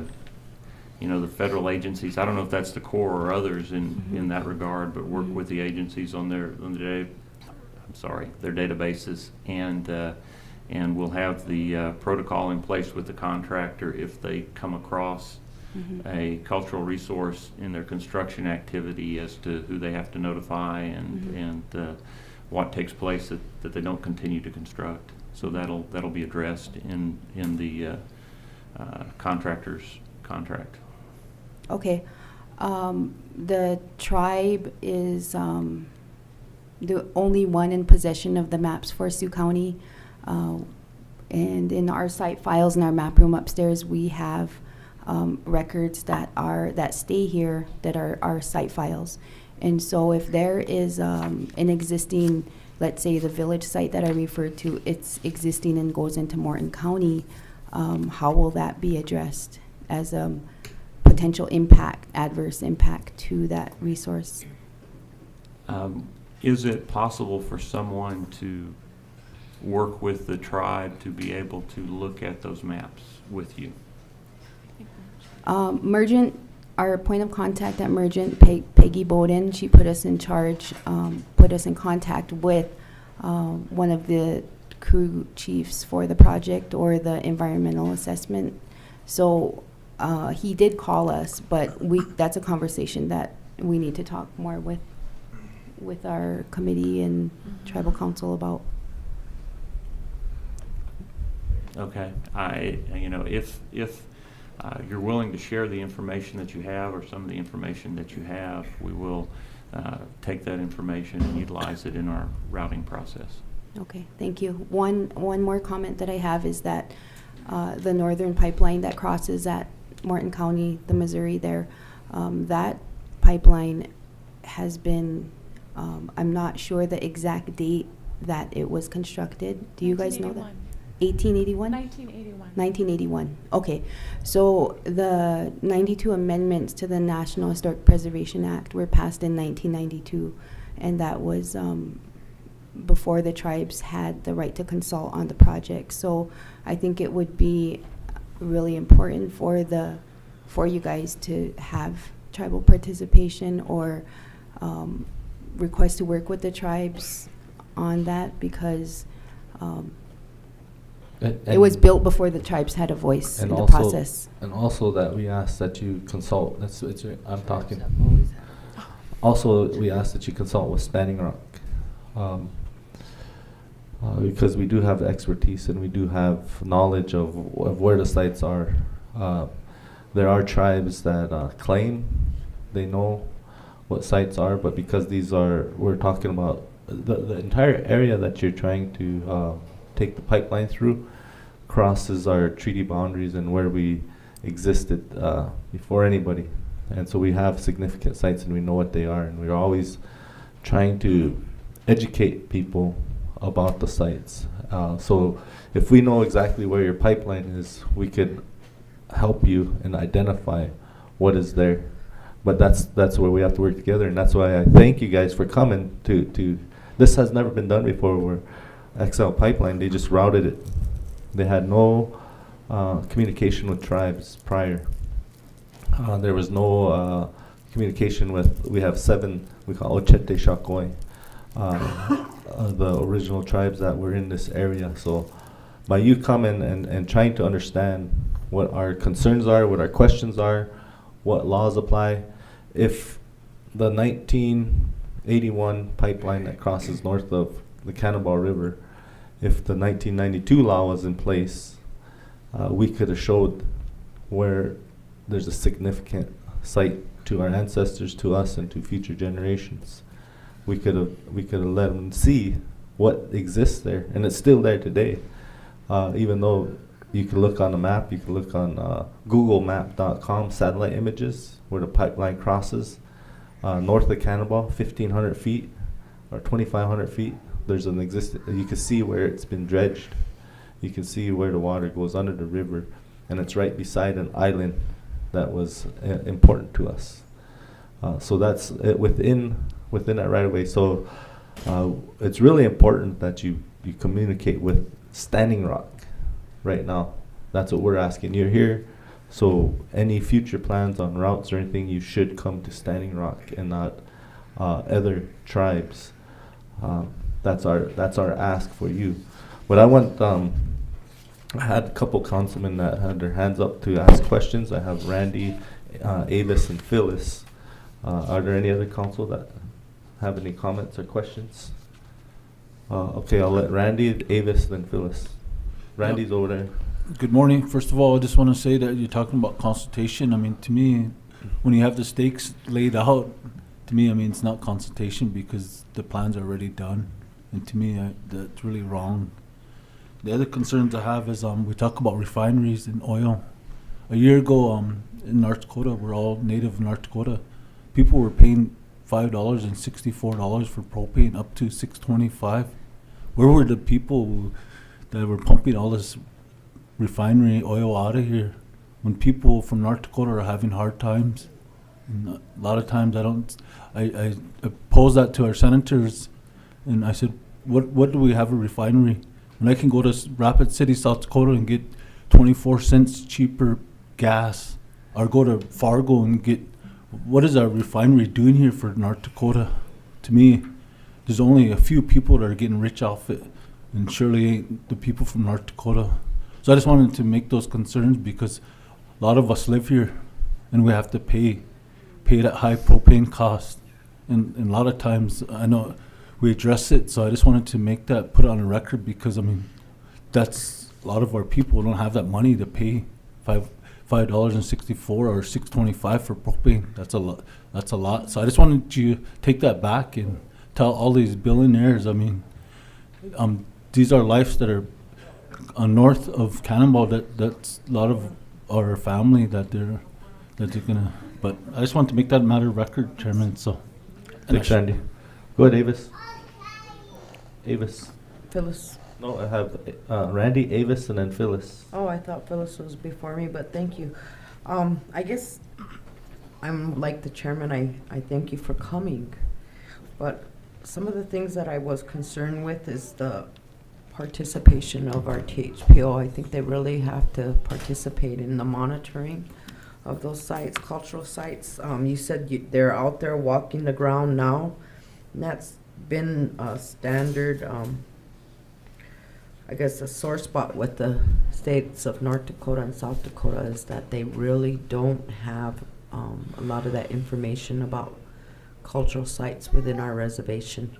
federal agencies. I don't know if that's the Corps or others in that regard, but work with the agencies on their databases, and we'll have the protocol in place with the contractor if they come across a cultural resource in their construction activity as to who they have to notify and what takes place that they don't continue to construct. So that'll be addressed in the contractor's contract. Okay. The tribe is the only one in possession of the maps for Sioux County. And in our site files in our map room upstairs, we have records that stay here that are our site files. And so if there is an existing, let's say the village site that I referred to, it's existing and goes into Morton County, how will that be addressed as a potential impact, adverse impact to that resource? Is it possible for someone to work with the tribe to be able to look at those maps with you? Mergent, our point of contact at Mergent, Peggy Bowden, she put us in charge, put us in contact with one of the crew chiefs for the project or the environmental assessment. So he did call us, but that's a conversation that we need to talk more with our committee and tribal council about. Okay, if you're willing to share the information that you have or some of the information that you have, we will take that information and utilize it in our routing process. Okay, thank you. One more comment that I have is that the northern pipeline that crosses at Morton County, the Missouri there, that pipeline has been, I'm not sure the exact date that it was constructed. Do you guys know that? 1881? 1981. 1981. Okay. So the 92 amendments to the National Historic Preservation Act were passed in 1992, and that was before the tribes had the right to consult on the project. So I think it would be really important for you guys to have tribal participation or request to work with the tribes on that, because it was built before the tribes had a voice in the process. And also that we ask that you consult, I'm talking. Also, we ask that you consult with Standing Rock. Because we do have expertise and we do have knowledge of where the sites are. There are tribes that claim they know what sites are, but because we're talking about the entire area that you're trying to take the pipeline through crosses our treaty boundaries and where we existed before anybody. And so we have significant sites and we know what they are, and we're always trying to educate people about the sites. So if we know exactly where your pipeline is, we could help you and identify what is there. But that's where we have to work together, and that's why I thank you guys for coming to this has never been done before, where XL Pipeline, they just routed it. They had no communication with tribes prior. There was no communication with, we have 7, we call Ochete Shakoy, the original tribes that were in this area. So by you coming and trying to understand what our concerns are, what our questions are, what laws apply, if the 1981 pipeline that crosses north of the Cannonball River, if the 1992 law was in place, we could have showed where there's a significant site to our ancestors, to us, and to future generations. We could have let them see what exists there, and it's still there today. Even though you can look on the map, you can look on GoogleMap.com satellite images where the pipeline crosses north of Cannonball, 1,500 feet or 2,500 feet. There's an you can see where it's been dredged. You can see where the water goes under the river, and it's right beside an island that was important to us. So that's within that right of way. So it's really important that you communicate with Standing Rock right now. That's what we're asking. You're here, so any future plans on routes or anything, you should come to Standing Rock and not other tribes. That's our ask for you. But I want I had a couple councilmen that had their hands up to ask questions. I have Randy, Avis, and Phyllis. Are there any other council that have any comments or questions? Okay, I'll let Randy, Avis, then Phyllis. Randy's over there. Good morning. First of all, I just want to say that you're talking about consultation. I mean, to me, when you have the stakes laid out, to me, I mean, it's not consultation because the plans are already done. And to me, that's really wrong. The other concerns I have is we talk about refineries and oil. A year ago in North Dakota, we're all native in North Dakota, people were paying $5.64 for propane up to $6.25. Where were the people that were pumping all this refinery oil out of here when people from North Dakota are having hard times? And a lot of times I pose that to our senators And I said, what do we have a refinery? And I can go to Rapid City, South Dakota and get 24 cents cheaper gas, or go to Fargo and get, what is our refinery doing here for North Dakota? To me, there's only a few people that are getting rich off it, and surely ain't the people from North Dakota. So I just wanted to make those concerns because a lot of us live here and we have to pay that high propane cost. And a lot of times, I know we address it, so I just wanted to make that, put it on a record, because I mean, that's, a lot of our people don't have that money to pay $5.64 or $6.25 for propane. That's a lot. So I just wanted you to take that back and tell all these billionaires, I mean, these are lives that are north of Cannonball, that's a lot of our family that they're gonna, but I just want to make that matter of record, Chairman, so. Thanks, Randy. Go ahead, Avis. Avis. Phyllis. No, I have Randy, Avis, and then Phyllis. Oh, I thought Phyllis was before me, but thank you. I guess I'm like the chairman, I thank you for coming. But some of the things that I was concerned with is the participation of our THPO. I think they really have to participate in the monitoring of those sites, cultural sites. You said they're out there walking the ground now, and that's been a standard, I guess a sore spot with the states of North Dakota and South Dakota is that they really don't have a lot of that information about cultural sites within our reservation.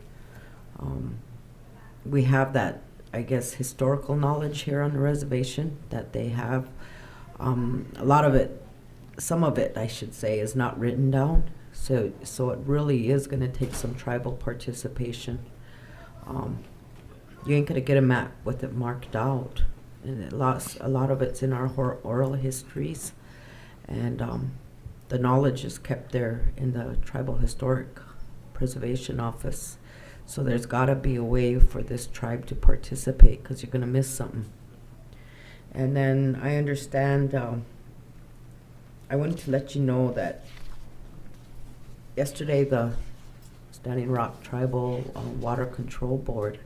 We have that, I guess, historical knowledge here on the reservation that they have. A lot of it, some of it, I should say, is not written down. So it really is going to take some tribal participation. You ain't going to get a map with it marked out. And a lot of it's in our oral histories. And the knowledge is kept there in the Tribal Historic Preservation Office. So there's got to be a way for this tribe to participate, because you're going to miss something. And then I understand, I wanted to let you know that yesterday the Standing Rock Tribal Water Control Board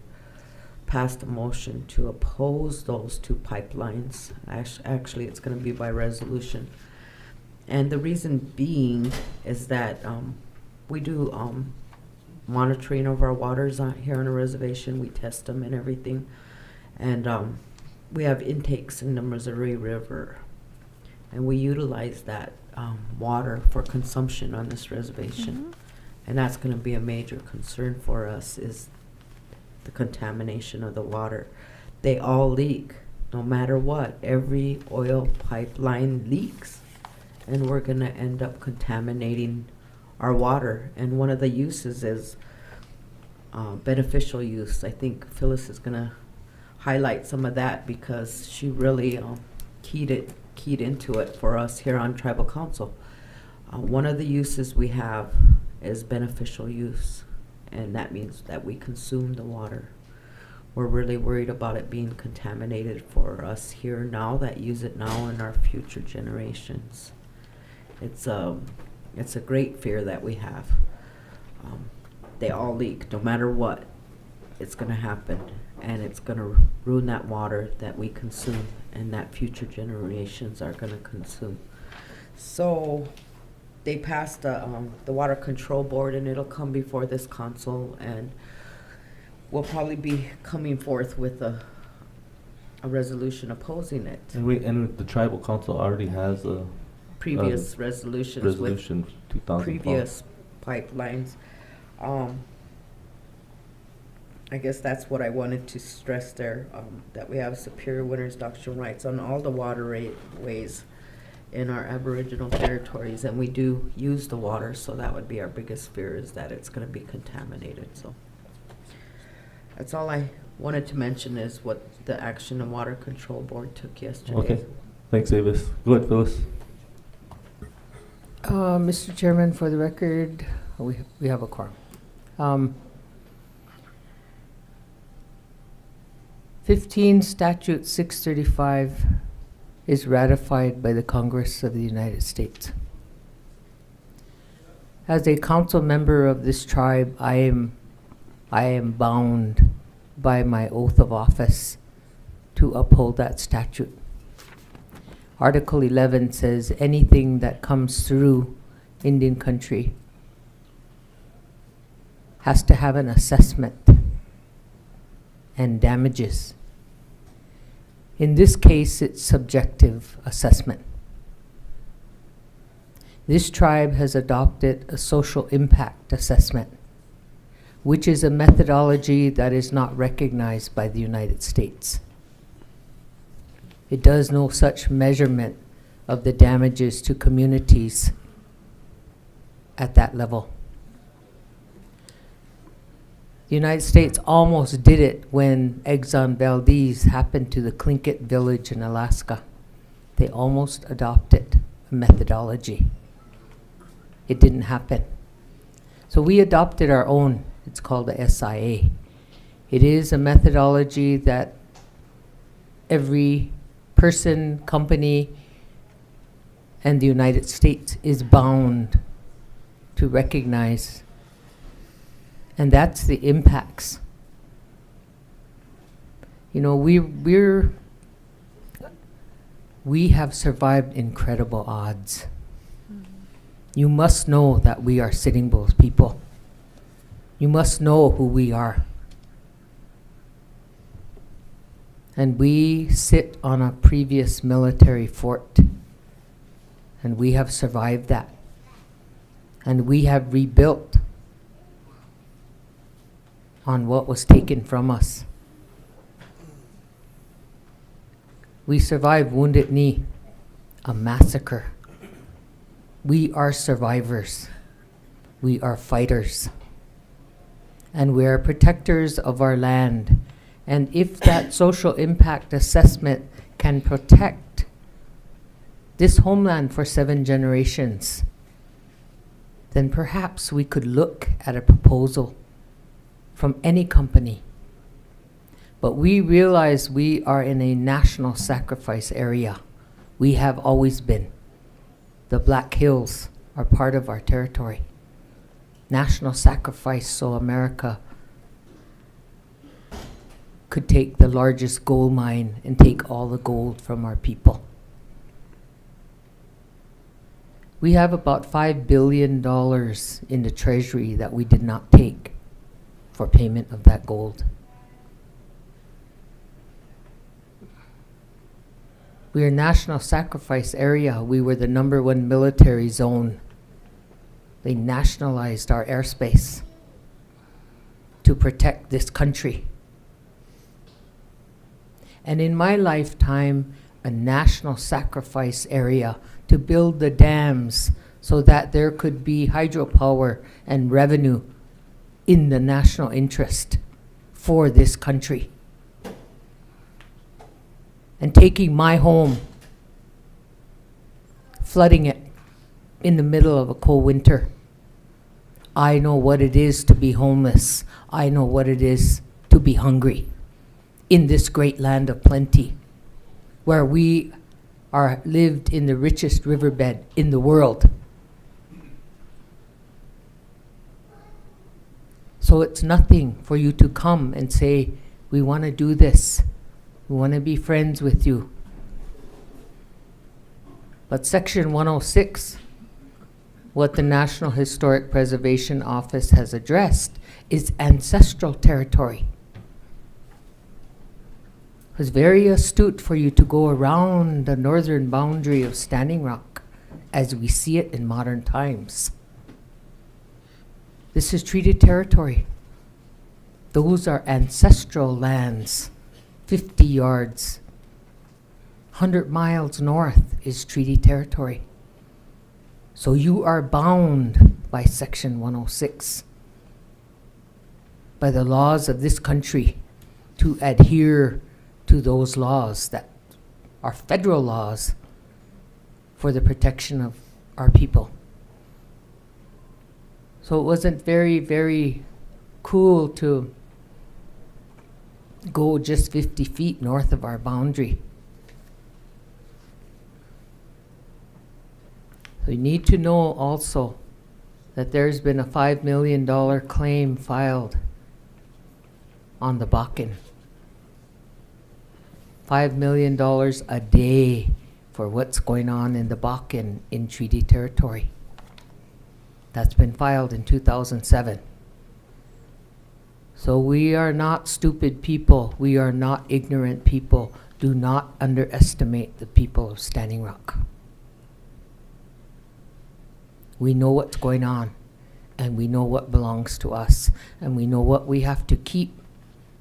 passed a motion to oppose those two pipelines. Actually, it's going to be by resolution. And the reason being is that we do monitoring of our waters here on a reservation. We test them and everything. And we have intakes in the Missouri River. And we utilize that water for consumption on this reservation. Mm-hmm. And that's going to be a major concern for us, is the contamination of the water. They all leak, no matter what. Every oil pipeline leaks. And we're going to end up contaminating our water. And one of the uses is beneficial use. I think Phyllis is going to highlight some of that, because she really keyed into it for us here on Tribal Council. One of the uses we have is beneficial use, and that means that we consume the water. We're really worried about it being contaminated for us here now that use it now and our future generations. It's a great fear that we have. They all leak, no matter what. It's going to happen, and it's going to ruin that water that we consume and that future generations are going to consume. So they passed the Water Control Board, and it'll come before this council, and we'll probably be coming forth with a resolution opposing it. And the tribal council already has a previous resolutions resolution with 2005. previous pipelines. I guess that's what I wanted to stress there, that we have superior winter reduction rights on all the waterways in our Aboriginal territories, and we do use the water, so that would be our biggest fear, is that it's going to be contaminated. So that's all I wanted to mention, is what the action the Water Control Board took yesterday. Okay, thanks, Avis. Go ahead, Phyllis. Mr. Chairman, for the record, we have a quorum. 15 Statute 635 is ratified by the Congress of the United States. As a council member of this tribe, I am I am bound by my oath of office to uphold that statute. Article 11 says anything that comes through Indian country has to have an assessment and damages. In this case, it's subjective assessment. This tribe has adopted a social impact assessment, which is a methodology that is not recognized by the United States. It does no such measurement of the damages to communities at that level. The United States almost did it when Exxon Valdez happened to the Tlingit village in Alaska. They almost adopted a methodology. It didn't happen. So we adopted our own. It's called the SIA. It is a methodology that every person, company, and the United States is bound to recognize. And that's the impacts. You know, we have survived incredible odds. You must know that we are Sitting Bull's people. You must know who we are. And we sit on a previous military fort. And we have survived that. And we have rebuilt on what was taken from us. We survived Wounded Knee, a massacre. We are survivors. We are fighters. And we are protectors of our land. And if that social impact assessment can protect this homeland for 7 generations, then perhaps we could look at a proposal from any company. But we realize we are in a national sacrifice area. We have always been. The Black Hills are part of our territory. National sacrifice so America could take the largest gold mine and take all the gold from our people. We have about $5 billion in the treasury that we did not take for payment of that gold. We are national sacrifice area. We were the #1 military zone. They nationalized our airspace to protect this country. And in my lifetime, a national sacrifice area to build the dams so that there could be hydropower and revenue in the national interest for this country. And taking my home, flooding it in the middle of a cold winter. I know what it is to be homeless. I know what it is to be hungry in this great land of plenty, where we are lived in the richest riverbed in the world. So it's nothing for you to come and say, we want to do this. We want to be friends with you. But Section 106, what the National Historic Preservation Office has addressed, is ancestral territory. It was very astute for you to go around the northern boundary of Standing Rock as we see it in modern times. This is treated territory. Those are ancestral lands. 50 yards, 100 miles north is treaty territory. So you are bound by Section 106, by the laws of this country, to adhere to those laws that are federal laws for the protection of our people. So it wasn't very, very cool to go just 50 feet north of our boundary. So you need to know also that there's been a $5 million claim filed on the Bakken. $5 million a day for what's going on in the Bakken in treaty territory. That's been filed in 2007. So we are not stupid people. We are not ignorant people. Do not underestimate the people of Standing Rock. We know what's going on, and we know what belongs to us, and we know what we have to keep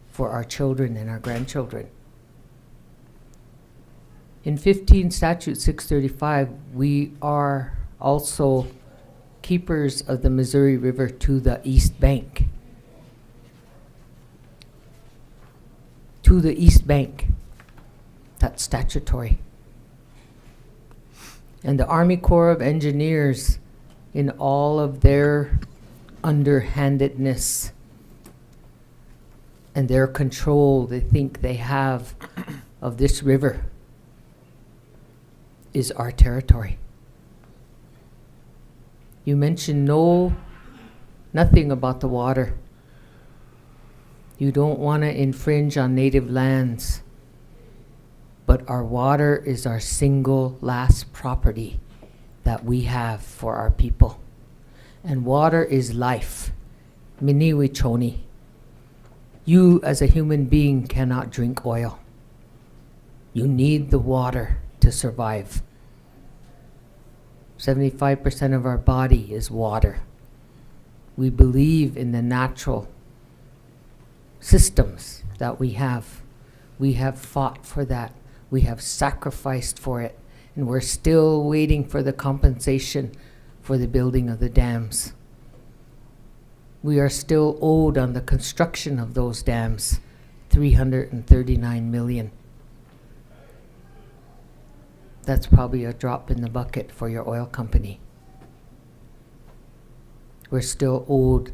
for our children and our grandchildren. In 15 Statute 635, we are also keepers of the Missouri River to the east bank. To the east bank. That's statutory. And the Army Corps of Engineers, in all of their underhandedness and their control they think they have of this river, is our territory. You mentioned nothing about the water. You don't want to infringe on native lands, but our water is our single last property that we have for our people. And water is life. Miniwi choni. You as a human being cannot drink oil. You need the water to survive. 75% of our body is water. We believe in the natural systems that we have. We have fought for that. We have sacrificed for it. And we're still waiting for the compensation for the building of the dams. We are still owed on the construction of those dams $339 million. That's probably a drop in the bucket for your oil company. We're still owed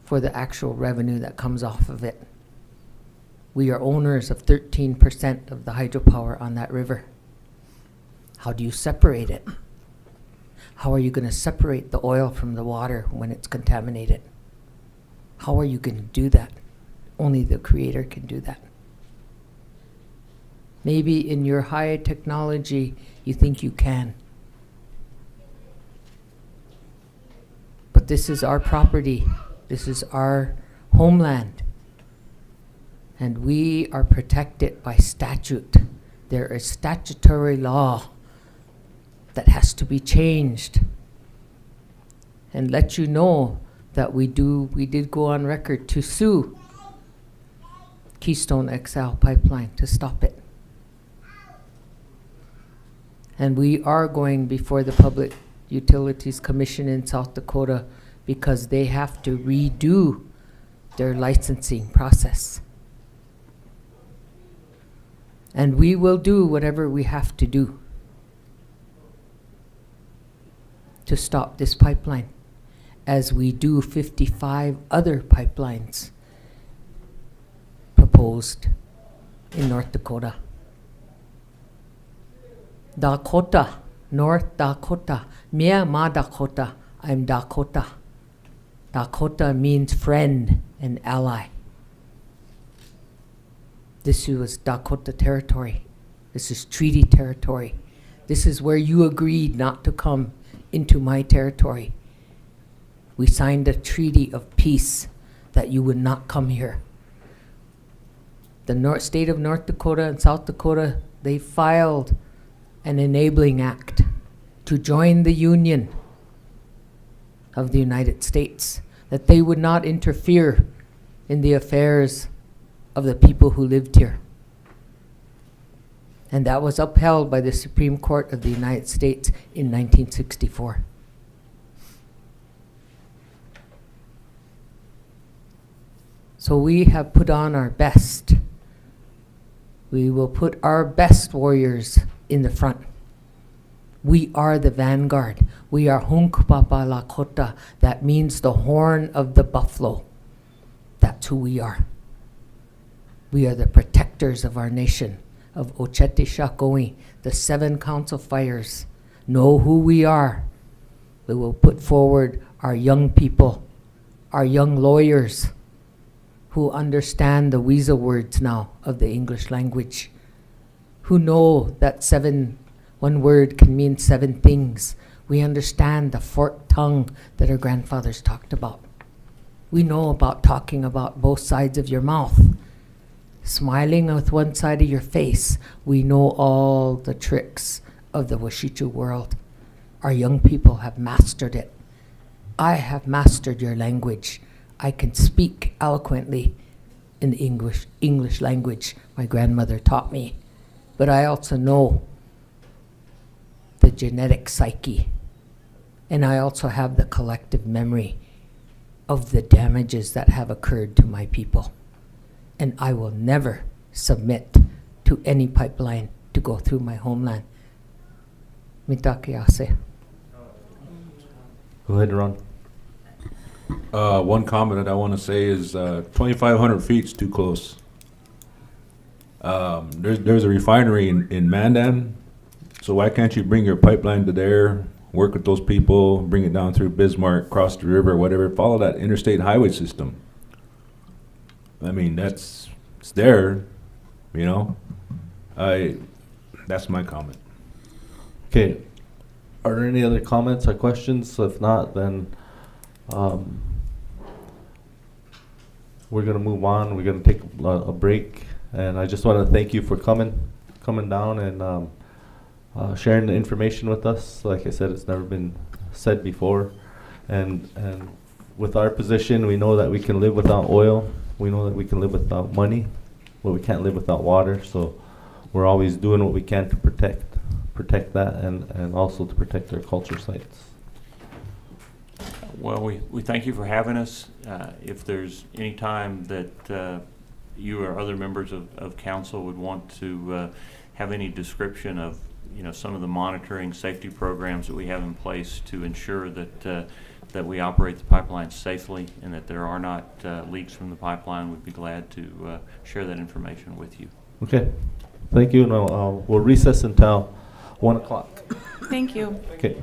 for the actual revenue that comes off of it. We are owners of 13% of the hydropower on that river. How do you separate it? How are you going to separate the oil from the water when it's contaminated? How are you going to do that? Only the Creator can do that. Maybe in your high technology, you think you can. But this is our property. This is our homeland. And we are protected by statute. There is statutory law that has to be changed. And let you know that we did go on record to sue Keystone XL Pipeline to stop it. And we are going before the Public Utilities Commission in South Dakota because they have to redo their licensing process. And we will do whatever we have to do to stop this pipeline, as we do 55 other pipelines proposed in North Dakota. Dakota, North Dakota, Mia Ma Dakota, I'm Dakota. Dakota means friend and ally. This was Dakota territory. This is treaty territory. This is where you agreed not to come into my territory. We signed a treaty of peace that you would not come here. The state of North Dakota and South Dakota, they filed an enabling act to join the Union of the United States, that they would not interfere in the affairs of the people who lived here. And that was upheld by the Supreme Court of the United States in 1964. So we have put on our best. We will put our best warriors in the front. We are the vanguard. We are Hunkpapa Lakota. That means the horn of the buffalo. That's who we are. We are the protectors of our nation, of Ochete Shakoi. The 7 council fires know who we are. We will put forward our young people, our young lawyers, who understand the weasel words now of the English language, who know that one word can mean 7 things. We understand the forked tongue that our grandfathers talked about. We know about talking about both sides of your mouth, smiling with one side of your face. We know all the tricks of the Washichu world. Our young people have mastered it. I have mastered your language. I can speak eloquently in the English language my grandmother taught me. But I also know the genetic psyche. And I also have the collective memory of the damages that have occurred to my people. And I will never submit to any pipeline to go through my homeland. Mitakease. Go ahead, Ron. One comment that I want to say is 2,500 feet is too close. There's a refinery in Mandan, so why can't you bring your pipeline to there, work with those people, bring it down through Bismarck, cross the river, whatever, follow that interstate highway system? I mean, it's there, you know? That's my comment. Okay. Are there any other comments or questions? If not, then we're gonna move on. We're gonna take a break, and I just want to thank you for coming down and sharing the information with us. Like I said, it's never been said before, and with our position, we know that we can live without oil. We know that we can live without money, but we can't live without water. So we're always doing what we can to protect that, and also to protect our culture sites. Well, we thank you for having us. If there's any time that you or other members of council would want to have any description of, some of the monitoring safety programs that we have in place to ensure that we operate the pipeline safely and that there are not leaks from the pipeline, we'd be glad to share that information with you. Okay, thank you. Now we'll recess until 1 o'clock. Thank you. Okay.